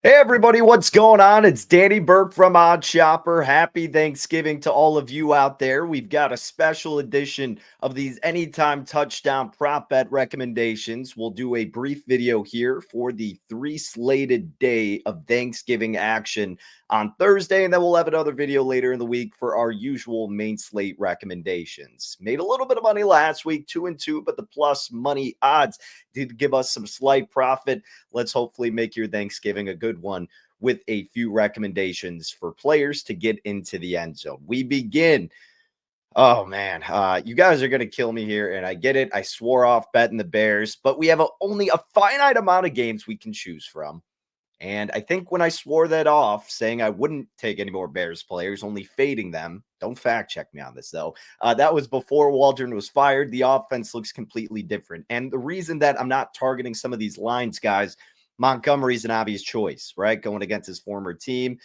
Hey everybody, what's going on? It's Danny Burke from Odd Shopper. Happy Thanksgiving to all of you out there. We've got a special edition of these anytime touchdown prop bet recommendations. We'll do a brief video here for the three slated day of Thanksgiving action on Thursday, and then we'll have another video later in the week for our usual main slate recommendations. Made a little bit of money last week, 2-2, but the plus money odds did give us some slight profit. Let's hopefully make your Thanksgiving a good one with a few recommendations for players to get into the end zone. We begin. Oh man, you guys are gonna kill me here, and I get it. I swore off betting the Bears, but we have only a finite amount of games we can choose from. And I think when I swore that off, saying I wouldn't take any more Bears players, only fading them, don't fact check me on this though. That was before Waldron was fired. The offense looks completely different. And the reason that I'm not targeting some of these lines, guys, Montgomery's an obvious choice, right? Going against his former team.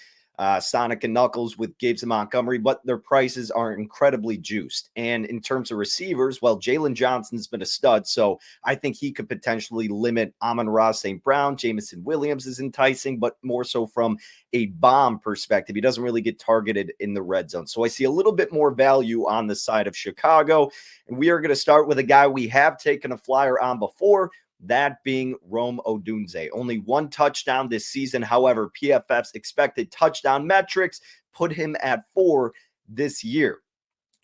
Sonic and Knuckles with Gibbs and Montgomery, but their prices are incredibly juiced. And in terms of receivers, well, Jalen Johnson's been a stud, so I think he could potentially limit Amon-Ra St. Brown. Jameson Williams is enticing, but more so from a bomb perspective. He doesn't really get targeted in the red zone. So I see a little bit more value on the side of Chicago. And we are going to start with a guy we have taken a flyer on before, that being Rome Odunsi. Only one touchdown this season. However, PFF's expected touchdown metrics put him at 4 this year.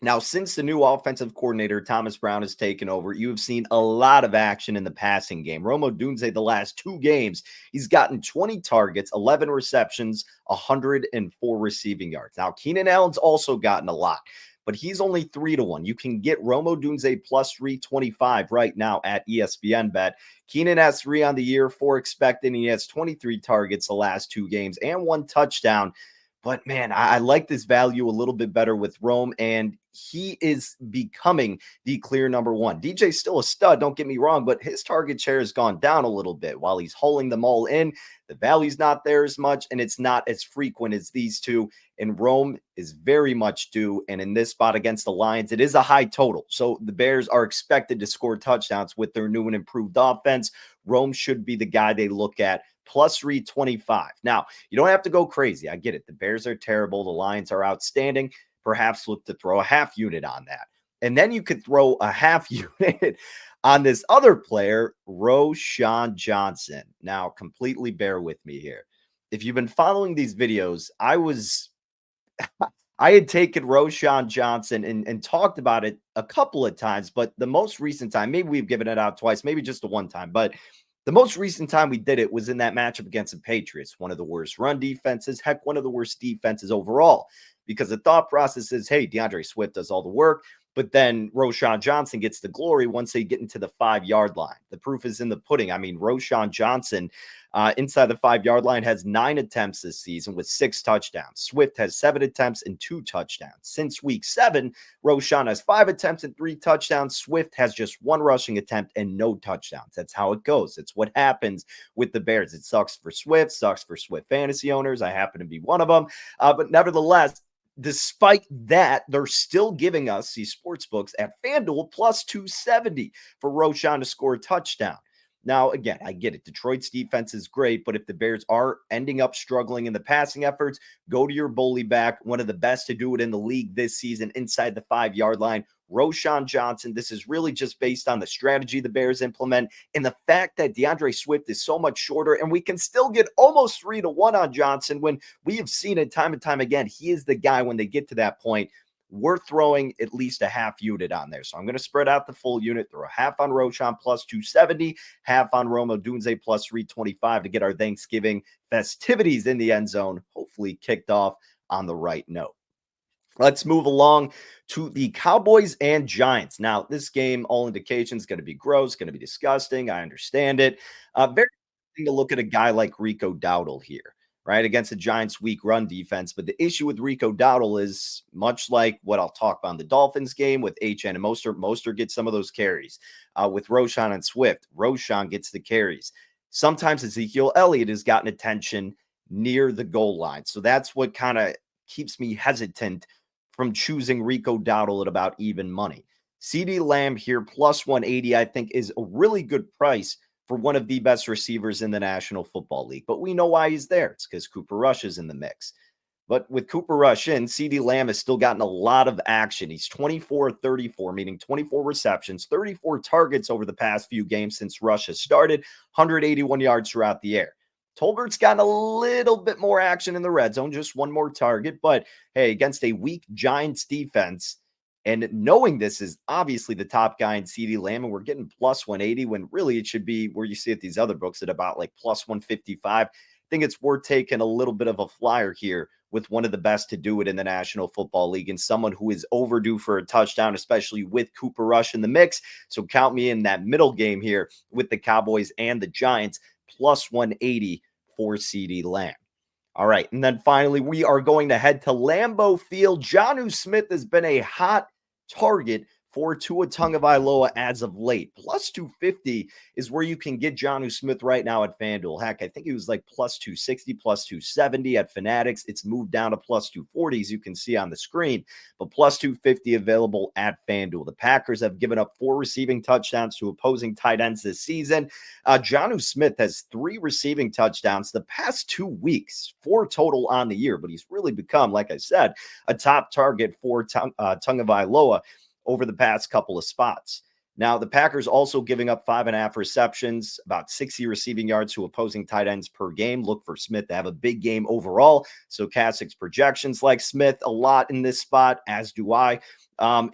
Now, since the new offensive coordinator, Thomas Brown, has taken over, you have seen a lot of action in the passing game. Rome Odunsi, the last 2 games, he's gotten 20 targets, 11 receptions, 104 receiving yards. Now, Keenan Allen's also gotten a lot, but he's only 3-1. You can get Rome Odunsi plus 325 right now at ESPN Bet. Keenan has 3 on the year, 4 expected, and he has 23 targets the last 2 games and 1 touchdown. But man, I like this value a little bit better with Rome, and he is becoming the clear number one. DJ's still a stud, don't get me wrong, but his target share has gone down a little bit while he's hauling them all in. The value's not there as much, and it's not as frequent as these two. And Rome is very much due. And in this spot against the Lions, it is a high total. So the Bears are expected to score touchdowns with their new and improved offense. Rome should be the guy they look at plus 325. Now, you don't have to go crazy. I get it. The Bears are terrible. The Lions are outstanding. Perhaps look to throw a half unit on that. And then you could throw a half unit on this other player, RoShaun Johnson. Now, completely bear with me here. If you've been following these videos, I had taken RoShaun Johnson and talked about it a couple of times, but the most recent time, maybe we've given it out twice, maybe just the one time, but the most recent time we did it was in that matchup against the Patriots, one of the worst run defenses, heck, one of the worst defenses overall, because the thought process is, hey, DeAndre Swift does all the work, but then RoShaun Johnson gets the glory once they get into the 5-yard line. The proof is in the pudding. I mean, RoShaun Johnson inside the 5-yard line has 9 attempts this season with 6 touchdowns. Swift has 7 attempts and 2 touchdowns. Since week 7, RoShaun has 5 attempts and 3 touchdowns. Swift has just 1 rushing attempt and no touchdowns. That's how it goes. It's what happens with the Bears. It sucks for Swift, sucks for Swift fantasy owners. I happen to be one of them. But nevertheless, despite that, they're still giving us these sports books at FanDuel plus 270 for RoShaun to score a touchdown. Now, again, I get it. Detroit's defense is great, but if the Bears are ending up struggling in the passing efforts, go to your bully back, one of the best to do it in the league this season inside the 5-yard line. RoShaun Johnson. This is really just based on the strategy the Bears implement and the fact that DeAndre Swift is so much shorter, and we can still get almost 3-1 on Johnson when we have seen it time and time again. He is the guy when they get to that point. We're throwing at least a half unit on there. So I'm going to spread out the full unit, throw a half on RoShaun plus 270, half on Rome Odunsi plus 325 to get our Thanksgiving festivities in the end zone, hopefully kicked off on the right note. Let's move along to the Cowboys and Giants. Now, this game, all indications, going to be gross, going to be disgusting. I understand it. Very interesting to look at a guy like Rico Dowdle here, right, against the Giants' weak run defense. But the issue with Rico Dowdle is much like what I'll talk about in the Dolphins game with HN and Mostert. Mostert gets some of those carries. With RoShaun and Swift, RoShaun gets the carries. Sometimes Ezekiel Elliott has gotten attention near the goal line. So that's what kind of keeps me hesitant from choosing Rico Dowdle at about even money. CeeDee Lamb here, plus 180, I think is a really good price for one of the best receivers in the National Football League. But we know why he's there. It's because Cooper Rush is in the mix. But with Cooper Rush in, CeeDee Lamb has still gotten a lot of action. He's 24-34, meaning 24 receptions, 34 targets over the past few games since Rush has started, 181 yards throughout the air. Tolbert's gotten a little bit more action in the red zone, just one more target. But hey, against a weak Giants defense, and knowing this is obviously the top guy in CeeDee Lamb, and we're getting plus 180 when really it should be where you see at these other books at about like plus 155. I think it's worth taking a little bit of a flyer here with one of the best to do it in the National Football League and someone who is overdue for a touchdown, especially with Cooper Rush in the mix. So count me in that middle game here with the Cowboys and the Giants, plus 180 for CeeDee Lamb. All right. And then finally, we are going to head to Lambeau Field. Janu Smith has been a hot target for Tua Tagovailoa as of late. Plus 250 is where you can get Janu Smith right now at FanDuel. Heck, I think he was like plus 260, plus 270 at Fanatics. It's moved down to plus 240, as you can see on the screen, but plus 250 available at FanDuel. The Packers have given up 4 receiving touchdowns to opposing tight ends this season. Janu Smith has 3 receiving touchdowns the past 2 weeks, 4 total on the year, but he's really become, like I said, a top target for Tagovailoa over the past couple of spots. Now, the Packers also giving up 5.5 receptions, about 60 receiving yards to opposing tight ends per game. Look for Smith to have a big game overall. So Kasic's projections like Smith a lot in this spot, as do I.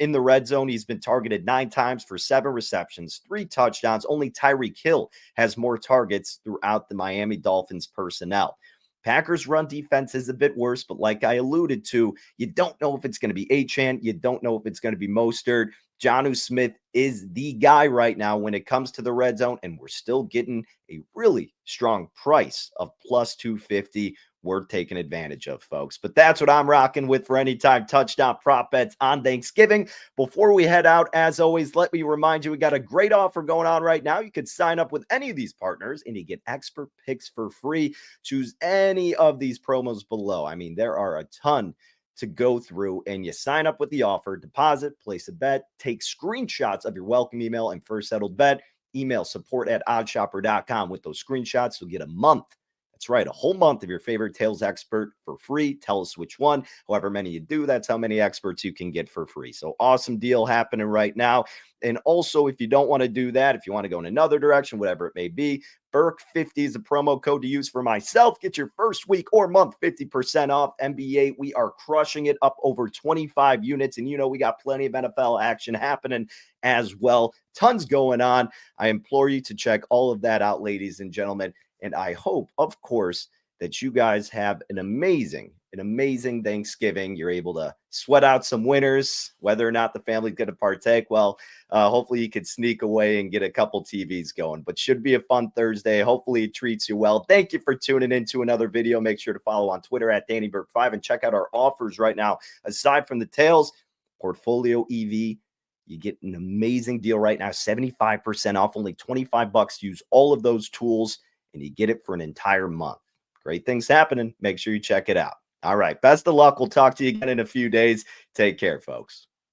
In the red zone, he's been targeted 9 times for 7 receptions, 3 touchdowns. Only Tyreek Hill has more targets throughout the Miami Dolphins personnel. Packers run defense is a bit worse, but like I alluded to, you don't know if it's going to be Achane. You don't know if it's going to be Mostert. Janu Smith is the guy right now when it comes to the red zone, and we're still getting a really strong price of plus 250. Worth taking advantage of, folks. But that's what I'm rocking with for anytime touchdown prop bets on Thanksgiving. Before we head out, as always, let me remind you, we got a great offer going on right now. You could sign up with any of these partners and you get expert picks for free. Choose any of these promos below. I mean, there are a ton to go through, and you sign up with the offer, deposit, place a bet, take screenshots of your welcome email and first settled bet, email support@oddshopper.com with those screenshots. You'll get a month. That's right, a whole month of your favorite Tails expert for free. Tell us which one. However many you do, that's how many experts you can get for free. So awesome deal happening right now. And also, if you don't want to do that, if you want to go in another direction, whatever it may be, Burke50 is a promo code to use for myself. Get your first week or month 50% off. NBA, we are crushing it, up over 25 units. And you know, we got plenty of NFL action happening as well. Tons going on. I implore you to check all of that out, ladies and gentlemen. And I hope, of course, that you guys have an amazing Thanksgiving. You're able to sweat out some winners, whether or not the family's going to partake. Well, hopefully you could sneak away and get a couple TVs going, but should be a fun Thursday. Hopefully it treats you well. Thank you for tuning into another video. Make sure to follow on Twitter at DannyBurke5 and check out our offers right now. Aside from the tails, Portfolio EV, you get an amazing deal right now, 75% off, only $25 to use all of those tools, and you get it for an entire month. Great things happening. Make sure you check it out. All right. Best of luck. We'll talk to you again in a few days. Take care, folks.